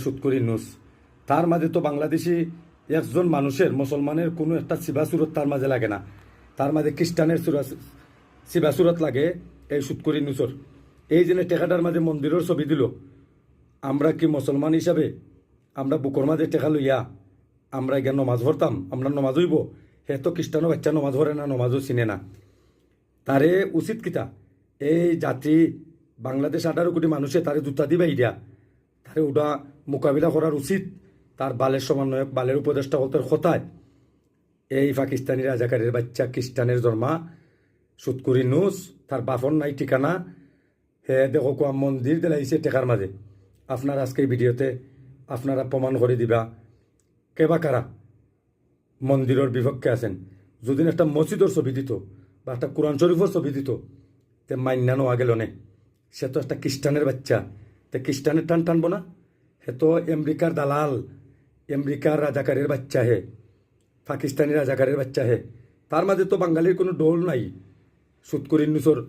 সুৎকরি নুস তার মাঝে তো বাংলাদেশি একজন মানুষের মুসলমানের কোনো একটা সিবাসুরত তার মাঝে লাগে না, তার মাঝে খ্রিস্টানের সিবাসুরত লাগে এই সুৎকরি নুসর। এই জন্য টেকাটার মাঝে মন্দিরের ছবি দিল। আমরা কি মুসলমান হিসাবে আমরা বুকর মাঝে টেকা লইয়া আমরা এখানে নমাজ পড়তাম, আমরা নমাজ হইব? হে তো খ্রিস্টানও বাচ্চা নমাজ পড়ে না, নমাজও চিনে না। তারে উচিত কিতা এই জাতি বাংলাদেশ 18 কোটি মানুষে তারে জুতা দিবা ইডিয়া তারে ওটা মোকাবিলা করার উচিত। তার বালের সমন্বয়ক বালের উপদেষ্টা হতের কথায় এই পাকিস্তানি রাজাকারের বাচ্চা খ্রিস্টানের জন্মা সুৎকুরি নুস তার বাফন নাই ঠিকানা। হে দেখো কোয়া মন্দির দিলাইছে টেকার মাঝে। আপনার আজকে এই ভিডিওতে আপনারা প্রমাণ করে দিবা কেবা কারা মন্দিরের বিপক্ষে আছেন। যদি একটা মসজিদের ছবি দিত বা একটা কোরআন শরীফের ছবি দিত তে মান্যা নেওয়া গেল নে। সে তো একটা খ্রিস্টানের বাচ্চা, তে খ্রিস্টানের টান টানবো না? হে তো আমেরিকার দালাল, আমেরিকার রাজাকারের বাচ্চা হে, পাকিস্তানি রাজাকারের বাচ্চা হে। তার মাঝে তো বাঙালির কোনো ডোল নাই সুৎকুরি নুসর